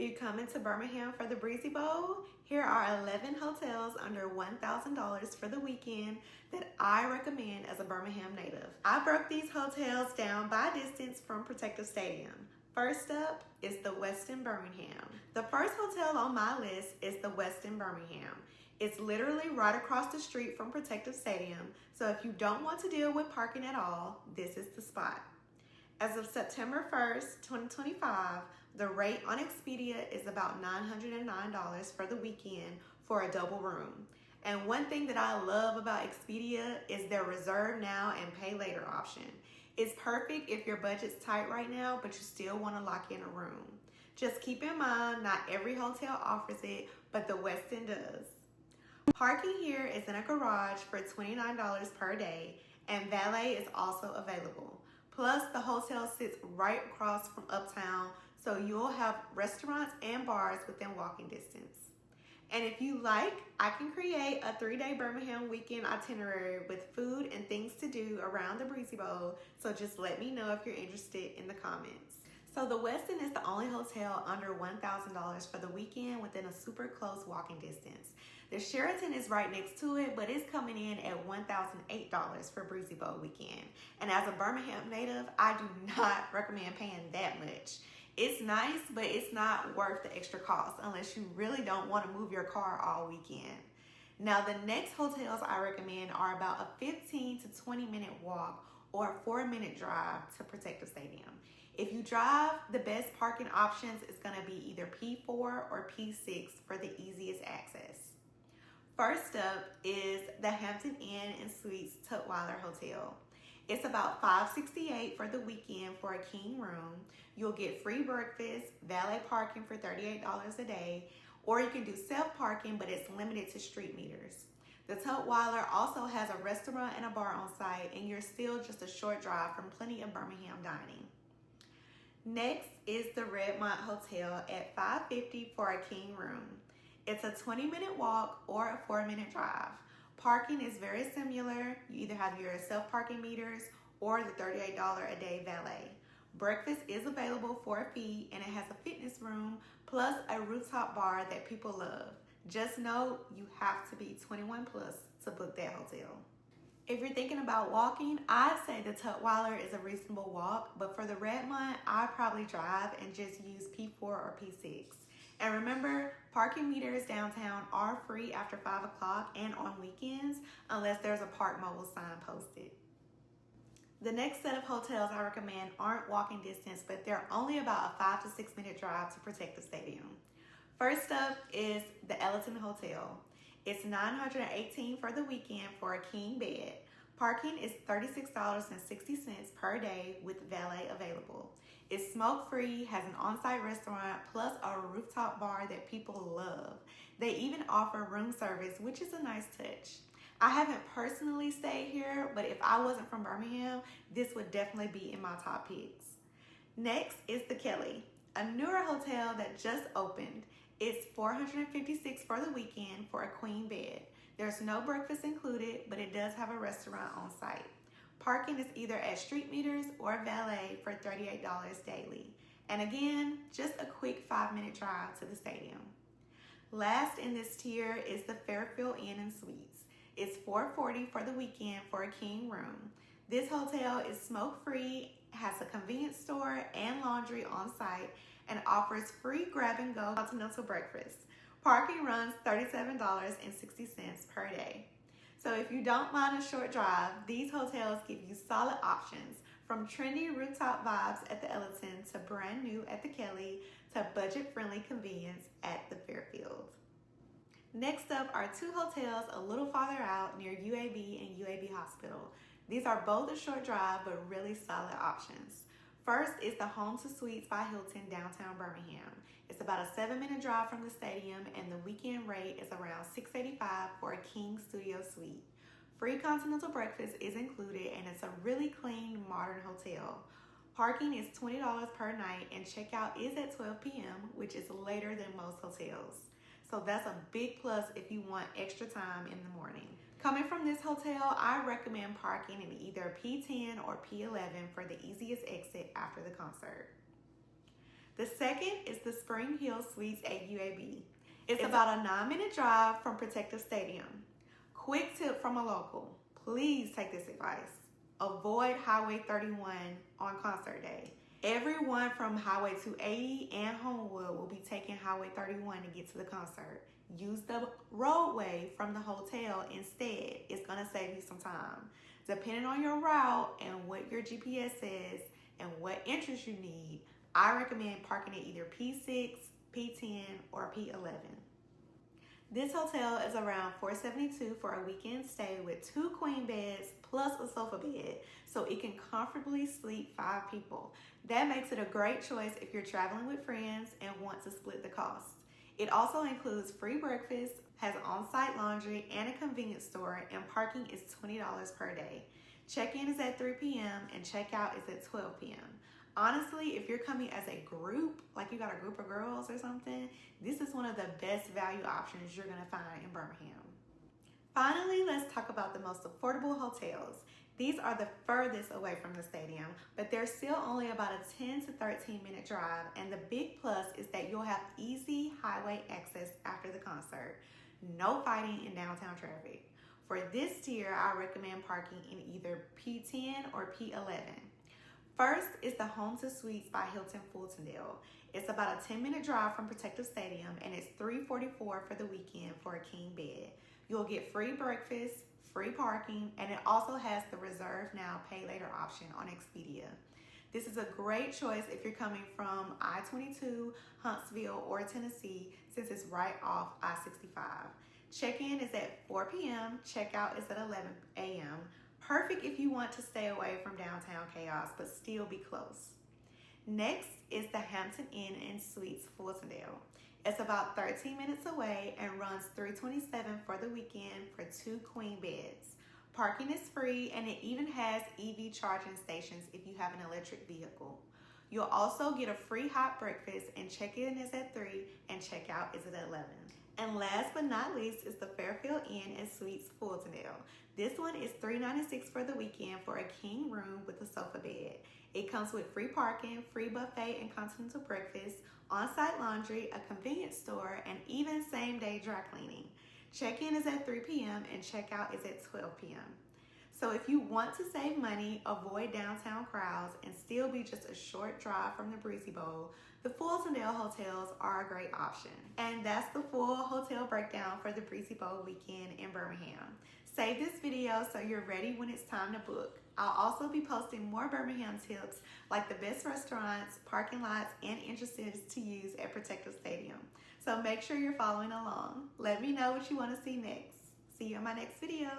you coming to Birmingham for the Breezy Bowl? Here are 11 hotels under $1,000 for the weekend that I recommend as a Birmingham native. I broke these hotels down by distance from Protective Stadium. First up is the Westin Birmingham. The first hotel on my list is the Westin Birmingham. It's literally right across the street from Protective Stadium, so if you don't want to deal with parking at all, this is the spot. As of September 1st, 2025, the rate on Expedia is about $909 for the weekend for a double room. And one thing that I love about Expedia is their reserve now and pay later option. It's perfect if your budget's tight right now, but you still want to lock in a room. Just keep in mind, not every hotel offers it, but the Westin does. Parking here is in a garage for $29 per day, and valet is also available. Plus, the hotel sits right across from Uptown, so you'll have restaurants and bars within walking distance. And if you like, I can create a 3-day Birmingham weekend itinerary with food and things to do around the Breezy Bowl, so just let me know if you're interested in the comments. So the Westin is the only hotel under $1,000 for the weekend within a super close walking distance. The Sheraton is right next to it, but it's coming in at $1,008 for Breezy Bowl weekend. And as a Birmingham native, I do not recommend paying that much. It's nice, but it's not worth the extra cost unless you really don't want to move your car all weekend. Now, the next hotels I recommend are about a 15 to 20 minute walk or a 4-minute drive to Protective Stadium. If you drive, the best parking options is going to be either P4 or P6 for the easiest access. First up is the Hampton Inn and Suites Tutwiler Hotel. It's about $568 for the weekend for a king room. You'll get free breakfast, valet parking for $38 a day, or you can do self-parking, but it's limited to street meters. The Tutwiler also has a restaurant and a bar on site, and you're still just a short drive from plenty of Birmingham dining. Next is the Redmont Hotel at $550 for a king room. It's a 20-minute walk or a 4-minute drive. Parking is very similar. You either have your self-parking meters or the $38 a day valet. Breakfast is available for a fee, and it has a fitness room plus a rooftop bar that people love. Just note, you have to be 21 plus to book that hotel. If you're thinking about walking, I'd say the Tutwiler is a reasonable walk, but for the Redmont, I'd probably drive and just use P4 or P6. And remember, parking meters downtown are free after 5 o'clock and on weekends, unless there's a park mobile sign posted. The next set of hotels I recommend aren't walking distance, but they're only about a 5 to 6 minute drive to Protective Stadium. First up is the Ellerton Hotel. It's $918 for the weekend for a king bed. Parking is $36.60 per day with valet available. It's smoke-free, has an on-site restaurant, plus a rooftop bar that people love. They even offer room service, which is a nice touch. I haven't personally stayed here, but if I wasn't from Birmingham, this would definitely be in my top picks. Next is the Kelly, a newer hotel that just opened. It's $456 for the weekend for a queen bed. There's no breakfast included, but it does have a restaurant on site. Parking is either at street meters or valet for $38 daily. And again, just a quick 5-minute drive to the stadium. Last in this tier is the Fairfield Inn and Suites. It's $440 for the weekend for a king room. This hotel is smoke-free, has a convenience store and laundry on site, and offers free grab-and-go continental breakfast. Parking runs $37.60 per day. So if you don't mind a short drive, these hotels give you solid options, from trendy rooftop vibes at the Ellerton to brand new at the Kelly to budget-friendly convenience at the Fairfield. Next up are 2 hotels a little farther out near UAB and UAB Hospital. These are both a short drive, but really solid options. First is the Home to Suites by Hilton, downtown Birmingham. It's about a 7-minute drive from the stadium, and the weekend rate is around $685 for a king studio suite. Free continental breakfast is included, and it's a really clean, modern hotel. Parking is $20 per night, and checkout is at 12 p.m., which is later than most hotels. So that's a big plus if you want extra time in the morning. Coming from this hotel, I recommend parking in either P10 or P11 for the easiest exit after the concert. The second is the Spring Hill Suites at UAB. It's about a 9-minute drive from Protective Stadium. Quick tip from a local, please take this advice. Avoid Highway 31 on concert day. Everyone from Highway 280 and Homewood will be taking Highway 31 to get to the concert. Use the roadway from the hotel instead. It's gonna save you some time. Depending on your route and what your GPS says and what entrance you need, I recommend parking at either P6, P10, or P11. This hotel is around $472 for a weekend stay with 2 queen beds plus a sofa bed, so it can comfortably sleep 5 people. That makes it a great choice if you're traveling with friends and want to split the cost. It also includes free breakfast, has on-site laundry and a convenience store, and parking is $20 per day. Check-in is at 3 p.m. and check-out is at 12 p.m. Honestly, if you're coming as a group, like you got a group of girls or something, this is one of the best value options you're gonna find in Birmingham. Finally, let's talk about the most affordable hotels. These are the furthest away from the stadium, but they're still only about a 10 to 13 minute drive, and the big plus is that you'll have easy highway access after the concert. No fighting in downtown traffic. For this tier, I recommend parking in either P10 or P11. First is the Home to Suites by Hilton Fultondale. It's about a 10-minute drive from Protective Stadium, and it's $344 for the weekend for a king bed. You'll get free breakfast, free parking, and it also has the Reserve Now, Pay Later option on Expedia. This is a great choice if you're coming from I-22, Huntsville, or Tennessee, since it's right off I-65. Check-in is at 4 p.m., check-out is at 11 a.m., perfect if you want to stay away from downtown chaos, but still be close. Next is the Hampton Inn and Suites Fultondale. It's about 13 minutes away and runs $327 for the weekend for 2 queen beds. Parking is free, and it even has EV charging stations if you have an electric vehicle. You'll also get a free hot breakfast, and check-in is at 3 and check-out is at 11. And last but not least is the Fairfield Inn and Suites Fultondale. This one is $396 for the weekend for a king room with a sofa bed. It comes with free parking, free buffet and continental breakfast, on-site laundry, a convenience store, and even same-day dry cleaning. Check-in is at 3 p.m. and check-out is at 12 p.m. So if you want to save money, avoid downtown crowds, and still be just a short drive from the Breezy Bowl, the Fultondale hotels are a great option. And that's the full hotel breakdown for the Breezy Bowl weekend in Birmingham. Save this video so you're ready when it's time to book. I'll also be posting more Birmingham tips like the best restaurants, parking lots, and entrances to use at Protective Stadium. So make sure you're following along. Let me know what you want to see next. See you in my next video.